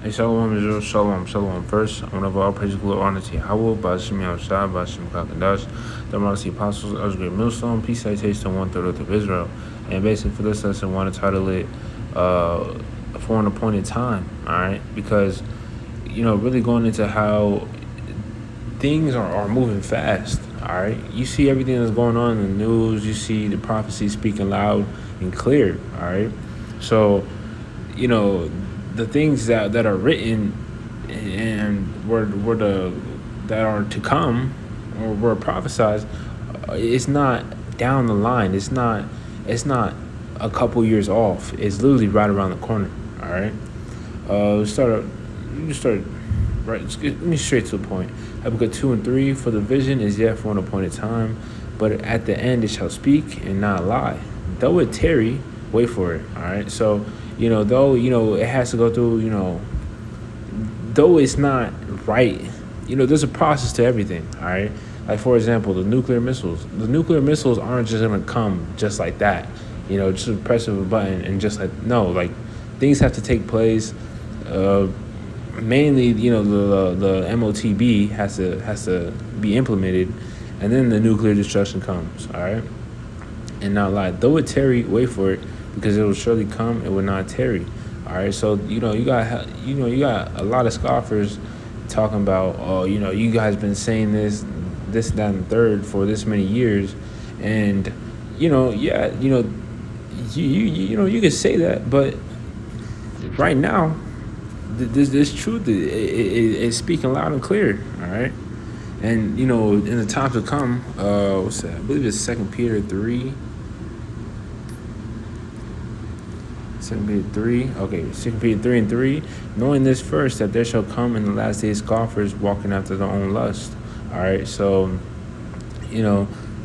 Hey, Shalom, Israel, Shalom, Shalom. First, I want to all praise, glory, honor to Yahweh, Ba'ashim Yahushua, Ba'ashim Kakadash, the Marcy Apostles, Great Millstone, peace, citation to 1/3 of Israel. And basically, for this lesson, I want to title it For an Appointed Time, all right? Because, really going into how things are moving fast, all right? You see everything that's going on in the news, you see the prophecy speaking loud and clear, all right? So, the things that are written and that are to come or were prophesied, it's not down the line. It's not a couple years off. It's literally right around the corner. All right. You start right. Let me straight to the point. Habakkuk 2:3. For the vision is yet for an appointed time, but at the end it shall speak and not lie. Though it tarry, wait for it. All right. So though it has to go through. Though it's not right. There's a process to everything. All right. Like, for example, the nuclear missiles. The nuclear missiles aren't just gonna come just like that. Just a press of a button and just like things have to take place. Mainly, the MOTB has to be implemented, and then the nuclear destruction comes. All right, and not lie. Though it tarry, wait for it, because it will surely come. It will not tarry. All right, so you got a lot of scoffers talking about, oh, you guys been saying this, that, and the third for this many years, and you can say that, but right now, this truth is speaking loud and clear. All right, and in the times to come, what's that? I believe it's 2 Peter 3. 2 Peter 3. Okay, 2 Peter 3:3. Knowing this first, that there shall come in the last days scoffers walking after their own lust. All right, so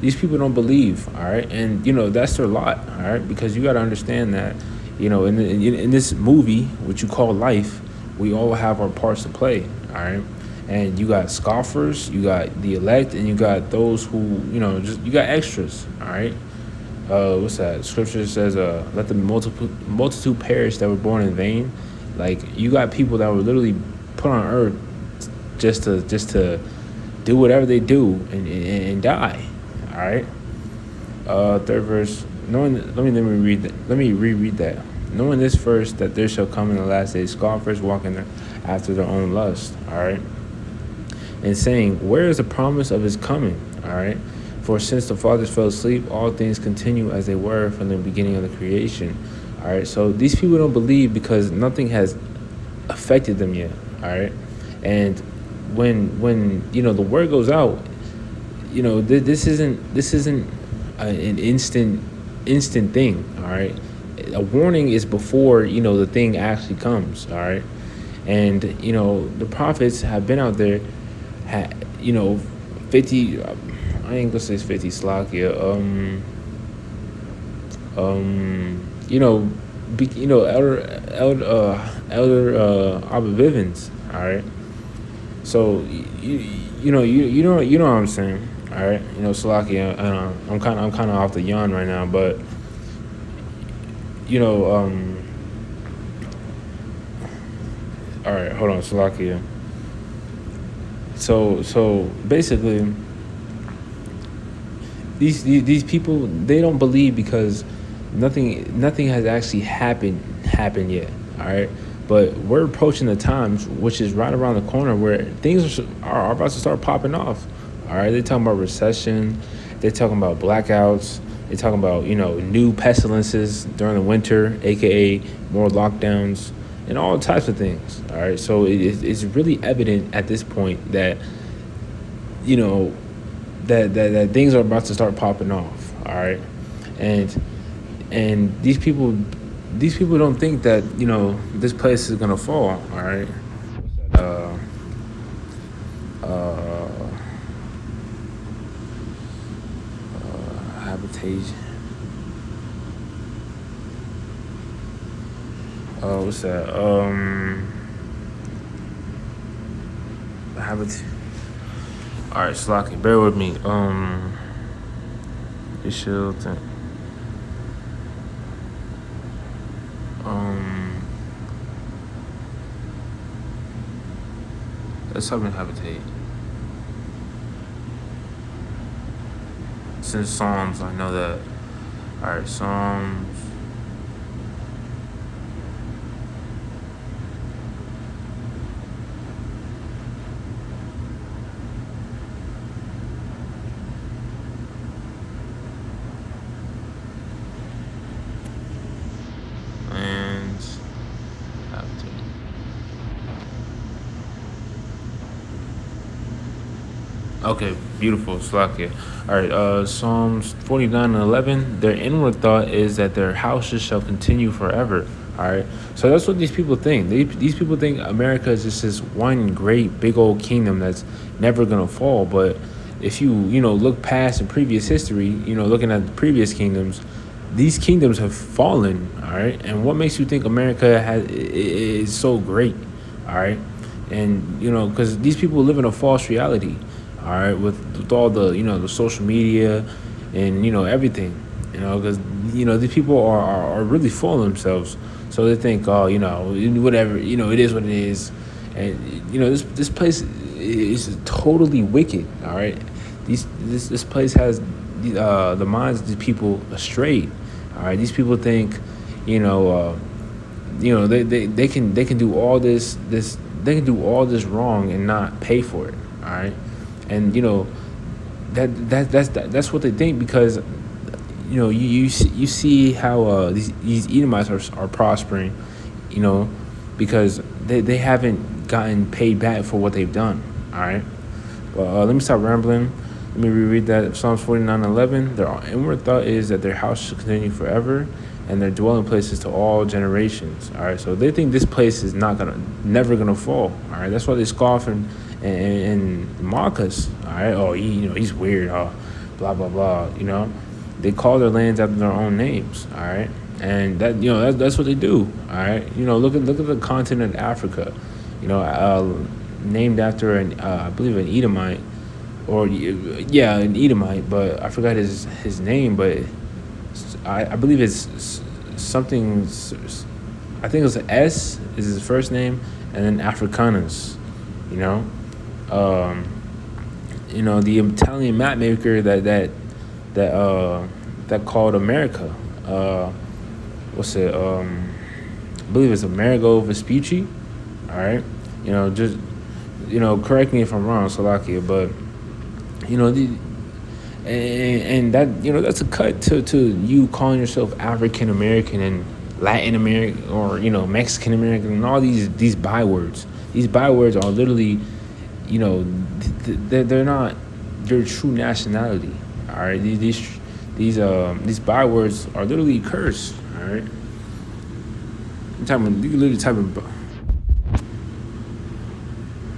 these people don't believe. All right, and that's their lot. All right, because you got to understand that in this movie, what you call life, we all have our parts to play. All right, and you got scoffers, you got the elect, and you got those who you got extras. All right. What's that? Scripture says, let the multitude perish that were born in vain. Like, you got people that were literally put on earth just to do whatever they do and die. All right. Third verse. Let me reread that. Knowing this first, that there shall come in the last days scoffers walking after their own lust. All right. And saying, where is the promise of his coming? All right. For since the fathers fell asleep, all things continue as they were from the beginning of the creation. All right, so these people don't believe because nothing has affected them yet. All right, and when the word goes out, this isn't an instant thing. All right, a warning is before the thing actually comes. All right, and the prophets have been out there, 50. I ain't gonna say it's 50 Slakia. Elder Abba Bivens. All right. So you know what I'm saying. All right. Slakia. I'm kind of off the yawn right now, but all right. Hold on, Slakia. So basically, These people, they don't believe because nothing has actually happened yet. All right, but we're approaching the times which is right around the corner where things are about to start popping off. All right, they're talking about recession, they're talking about blackouts, they're talking about new pestilences during the winter, aka more lockdowns and all types of things. All right, so it's really evident at this point that that things are about to start popping off. All right, and these people don't think that this place is gonna fall. All right, habitation. What's that? Habitat. All right, Slocky, bear with me. It should. Let's help him habitate. Since Psalms, I know that. All right, Psalms. And habitate. Okay, beautiful, Slakia. All right, Psalms 49:11. Their inward thought is that their houses shall continue forever. All right, so that's what these people think. These people think America is just this one great big old kingdom that's never gonna fall. But if you look past in previous history, looking at the previous kingdoms, these kingdoms have fallen. All right, and what makes you think America is so great? All right, and because these people live in a false reality. All right, with all the the social media and everything, because these people are really full of themselves, so they think, oh, whatever, it is what it is. And this place is totally wicked. All right, this place has the minds of these people astray. All right, these people think they can do all this they can do all this wrong and not pay for it. All right, and that's what they think, because you see how these Edomites are prospering, because they haven't gotten paid back for what they've done. All right, but let me stop rambling. Let me reread that. Psalms 49:11. Their inward thought is that their house should continue forever, and their dwelling places to all generations. All right, so they think this place is never gonna fall. All right, that's why they scoff and mock us. All right, oh, he's weird. Oh, blah blah blah. They call their lands after their own names. All right, and that's what they do. All right, look at the continent of Africa. Named after I believe an Edomite, or an Edomite, but I forgot his name, but I believe it's something. I think it was an S is his first name, and then Africanus. The Italian map maker that called America. What's it? I believe it's Amerigo Vespucci. All right, just correct me if I'm wrong, Salakia, but and that that's a cut to you calling yourself African American and Latin American, or Mexican American, and all these bywords. These bywords are literally, they're not your true nationality. All right, these bywords are literally cursed. All right, you can literally type in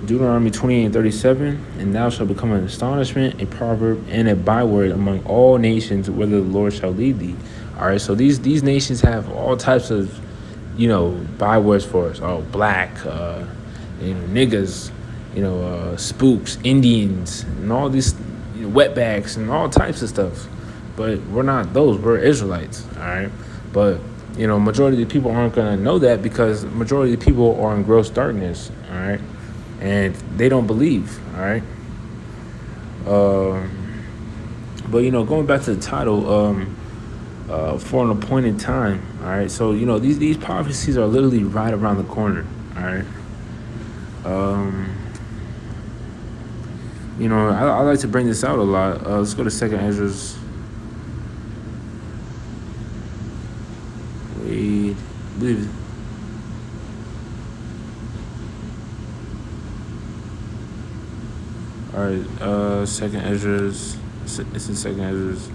Deuteronomy 28:37, and thou shalt become an astonishment, a proverb, and a byword among all nations, whither the Lord shall lead thee. All right, so these nations have all types of bywords for us. Oh, black, niggas, spooks, Indians, and all these wetbacks and all types of stuff. But we're not those. We're Israelites. All right, but majority of the people aren't gonna know that, because majority of the people are in gross darkness. All right. And they don't believe, all right? But, going back to the title, for an appointed time, all right? So, these prophecies are literally right around the corner, all right? I like to bring this out a lot. Let's go to 2nd Ezra's. Wait, I believe. All right, 2nd Ezra's. It's in 2nd Ezra's.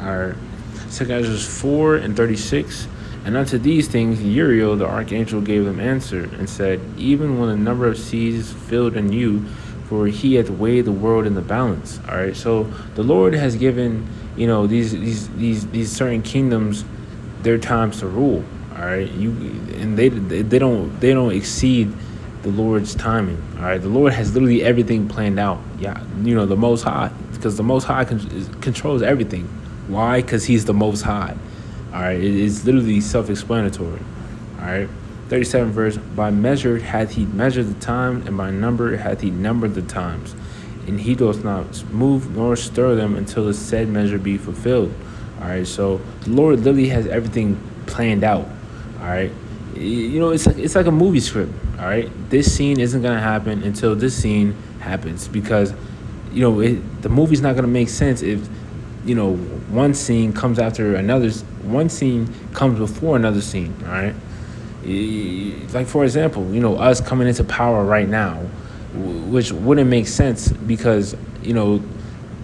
All right, 2nd Ezra's 4:36. And unto these things Uriel the archangel gave them answer, and said, even when the number of seas filled in you, for he hath weighed the world in the balance. All right, so the Lord has given these certain kingdoms their times to rule. All right, they don't exceed the Lord's timing. All right, the Lord has literally everything planned out. Yeah, the Most High, because the Most High controls everything. Why? Because He's the Most High. All right, it's literally self-explanatory. All right, 37 verse, by measure hath he measured the times, and by number hath he numbered the times. And he doth not move nor stir them until the said measure be fulfilled. All right, so the Lord literally has everything planned out. All right, it's like a movie script. All right, this scene isn't gonna happen until this scene happens, because the movie's not gonna make sense if one scene comes after another. One scene comes before another scene. All right, like for example, us coming into power right now, which wouldn't make sense because the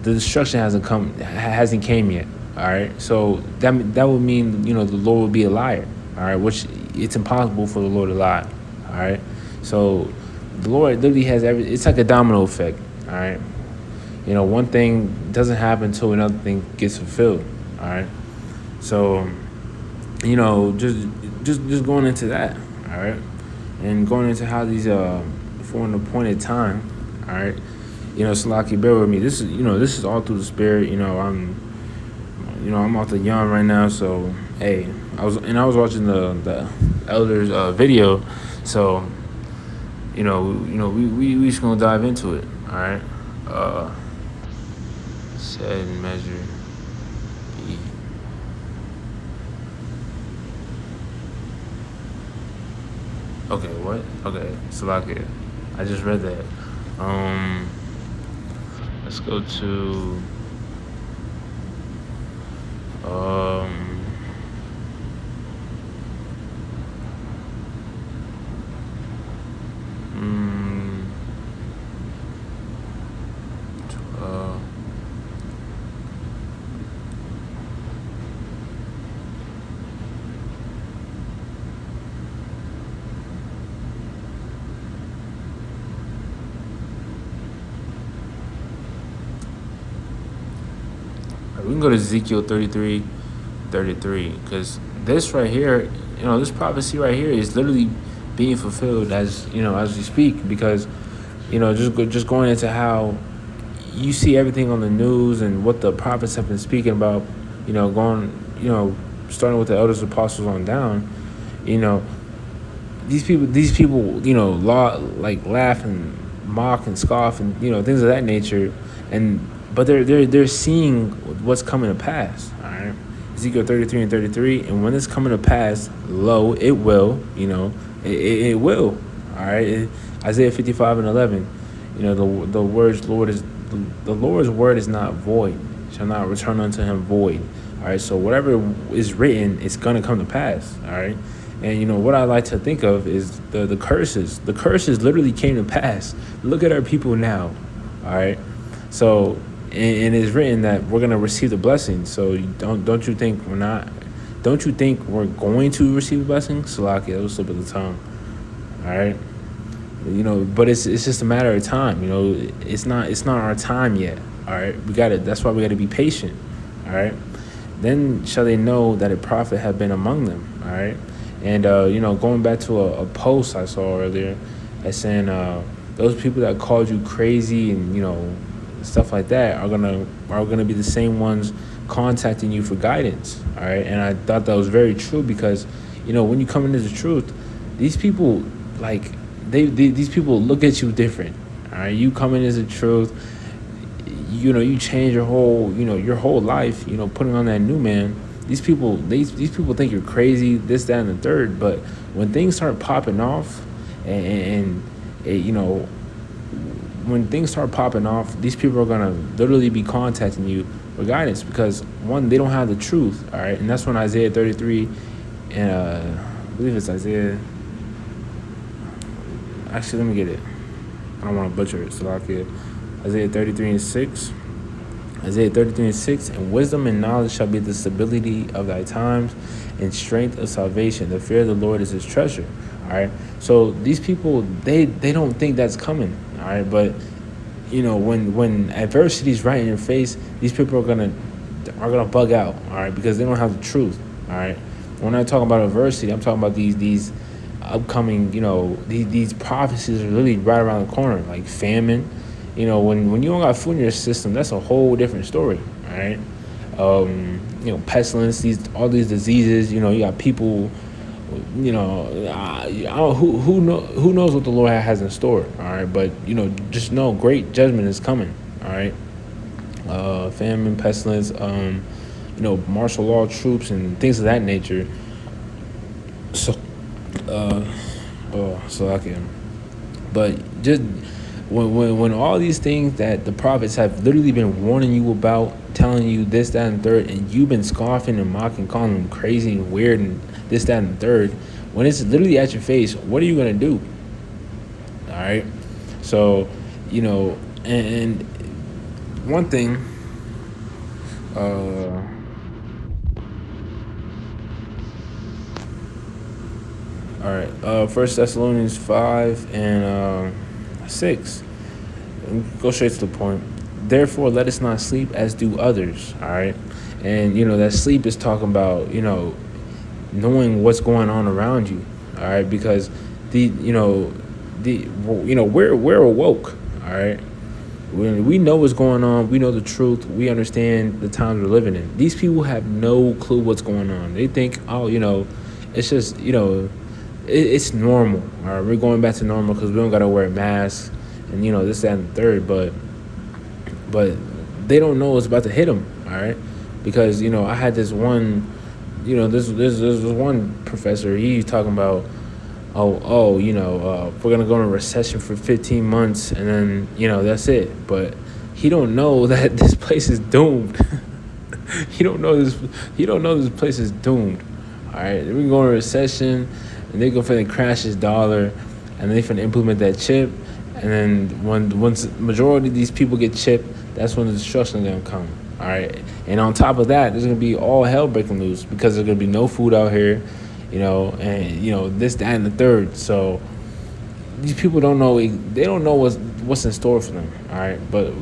destruction hasn't came yet. All right, so that would mean the Lord would be a liar. All right, which it's impossible for the Lord to lie. All right, so the Lord literally has it's like a domino effect. All right, one thing doesn't happen until another thing gets fulfilled. All right, so just going into that. All right, and going into how these for an appointed time. All right, Salaki, bear with me. This is all through the Spirit. I'm off the yawn right now, so hey, I was watching the elders video, so we just gonna dive into it. All right, said measure B. Okay, what? Okay, Salakia, I just read that. Let's go to we can go to Ezekiel 33, because this right here, this prophecy right here is literally being fulfilled as we speak, because just going into how you see everything on the news and what the prophets have been speaking about, starting with the elders, apostles on down, these people, laugh and mock and scoff and things of that nature, but they're seeing what's coming to pass. All right, Ezekiel 33 and 33, and when it's coming to pass, lo, it will. It will. All right, Isaiah 55 and 11. The Lord's word is not void, shall not return unto him void. All right, so whatever is written, it's gonna come to pass. All right, and what I like to think of is the curses. The curses literally came to pass. Look at our people now. All right, so. And it's written that we're gonna receive the blessing. So don't you think we're not? Don't you think we're going to receive a blessing? Salaki, that was slip of the tongue. All right, but it's just a matter of time. It's not our time yet. All right, we got it. That's why we got to be patient. All right, then shall they know that a prophet have been among them. All right, and going back to a post I saw earlier, as saying those people that called you crazy and stuff like that are gonna be the same ones contacting you for guidance. All right, and I thought that was very true, because when you come into the truth, these people these people look at you different. All right, you come into the truth, you change your whole life, putting on that new man. These people think you're crazy, this, that, and the third. But when things start popping off, and when things start popping off, these people are gonna literally be contacting you for guidance, because one, they don't have the truth. All right, and that's when Isaiah 33 and I believe it's Isaiah. Actually, let me get it. I don't want to butcher it. So Isaiah 33 and 6. Isaiah 33 and 6. And wisdom and knowledge shall be the stability of thy times, and strength of salvation. The fear of the Lord is his treasure. All right. So these people, they don't think that's coming. All right, but when adversity is right in your face, these people are gonna bug out. All right, because they don't have the truth. All right. When I talk about adversity, I'm talking about these upcoming, these prophecies are really right around the corner, like famine. When you don't got food in your system, that's a whole different story. All right. Pestilence, all these diseases. You got people who knows what the Lord has in store. All right, but just know great judgment is coming. All right, famine, pestilence, martial law troops and things of that nature. So, so I can. But just when all these things that the prophets have literally been warning you about, telling you this, that, and third, and you've been scoffing and mocking, calling them crazy and weird and this, that, and third, when it's literally at your face, what are you gonna do? All right. So, and one thing. All right. First Thessalonians 5 and 6. Go straight to the point. Therefore, let us not sleep as do others. All right. And that sleep is talking about knowing what's going on around you. All right, because we're awoke. All right. When we know what's going on, we know the truth, we understand the times we're living in. These people have no clue what's going on. They think, it's just, it's normal. All right, we're going back to normal because we don't got to wear masks and, this, that, and the third. But they don't know what's about to hit them. All right, because, I had this one, this one professor, he talking about, we're going to go in a recession for 15 months and then, that's it. But he don't know that this place is doomed. He don't know this place is doomed. All right, we're going to recession and they're going to crash this dollar and they're going to implement that chip. And then once the majority of these people get chipped, that's when the destruction is going to come. All right. And on top of that, there's going to be all hell breaking loose because there's going to be no food out here. And this, that, and the third. So these people don't know. They don't know what's in store for them. All right, but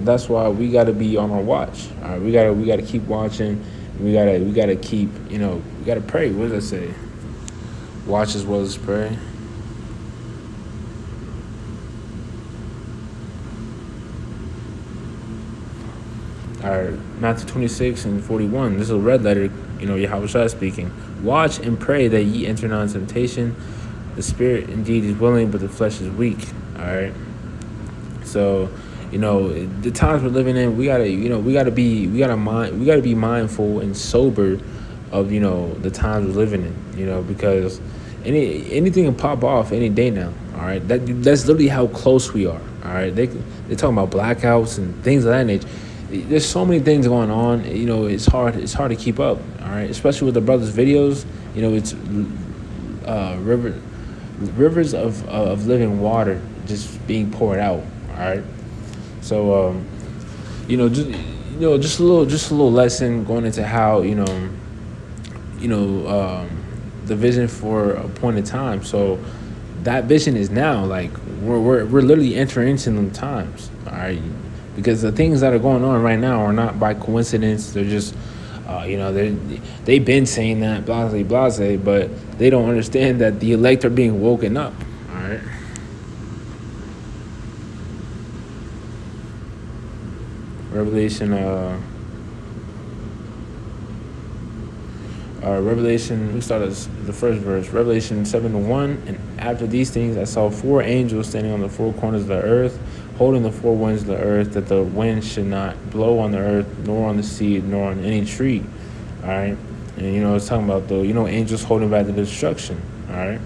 that's why we got to be on our watch. All right, we got to keep watching. We got to keep. We got to pray. What does that say? Watch as well as pray. All right, Matthew 26:41. This is a red letter. Yahushua speaking. Watch and pray that ye enter not into temptation. The spirit indeed is willing, but the flesh is weak. All right. So, the times we're living in, we gotta be mindful and sober of the times we're living in. Because anything can pop off any day now. All right. That's literally how close we are. All right. They're talking about blackouts and things of that nature. There's so many things going on. It's hard to keep up. All right, especially with the brothers' videos. It's rivers of living water just being poured out. All right, so just a little lesson going into how the vision for a point in time. So that vision is now, like we're literally entering into them times. All right. Because the things that are going on right now are not by coincidence. They're just, they've been saying that, blase, but they don't understand that the elect are being woken up. All right. Revelation, we started the first verse. Revelation 7:1. And after these things, I saw 4 angels standing on the 4 corners of the earth, holding the 4 winds of the earth, that the wind should not blow on the earth, nor on the sea, nor on any tree. All right. And, it's talking about angels holding back the destruction. All right.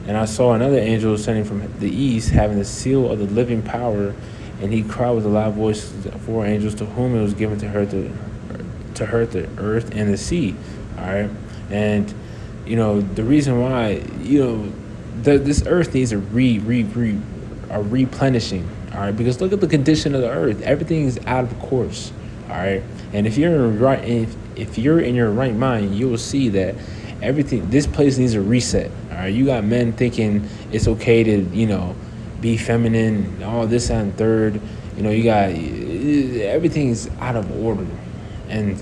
And I saw another angel ascending from the east, having the seal of the living power. And he cried with a loud voice to the 4 angels to whom it was given to hurt the earth and the sea. All right. And, the reason why, this earth needs a replenishing. All right, because look at the condition of the earth. Everything is out of course. All right, and if you're in your right mind, you will see that this place needs a reset. All right, you got men thinking it's okay to be feminine, all this and third. You got everything's out of order, and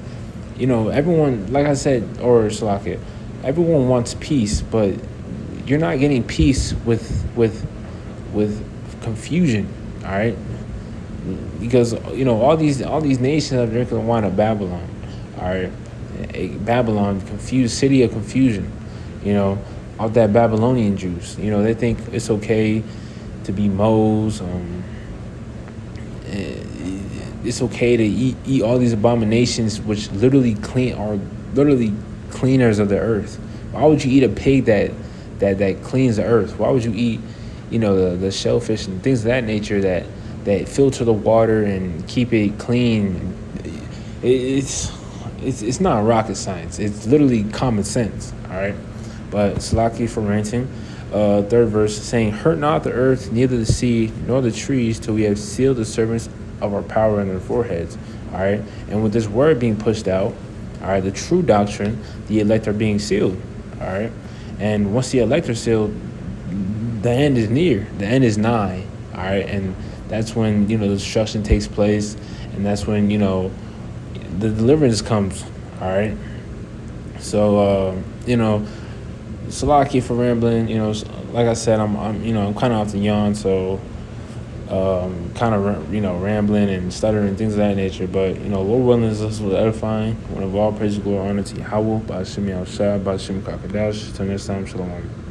everyone, like I said, or Salaka, everyone wants peace, but you're not getting peace with confusion. All right, because all these nations are drinking the wine of Babylon. All right, Babylon, confused city of confusion. off that Babylonian juice. You know, they think it's okay to be moles. It's okay to eat all these abominations, which literally are literally cleaners of the earth. Why would you eat a pig that cleans the earth? Why would you eat, you know, the shellfish and things of that nature that filter the water and keep it clean? It's not rocket science. It's literally common sense. All right, but Salaki for ranting. Third verse saying, "Hurt not the earth, neither the sea, nor the trees, till we have sealed the servants of our power in their foreheads." All right, and with this word being pushed out, all right, the true doctrine, the elect are being sealed. All right, and once the elect are sealed, the end is near. The end is nigh. All right, and that's when, you know, the destruction takes place, and that's when, you know, the deliverance comes. All right, so you know, Salaki for rambling. You know, like I said, I'm you know, I'm kind of off the yawn, so kind of, you know, rambling and stuttering and things of that nature. But, you know, Lord willing, this was edifying. One of all praise, glory, honor to Yahweh, Ba'ashim Yahushua, Ba'ashim Kakadash. Till next time, Shalom.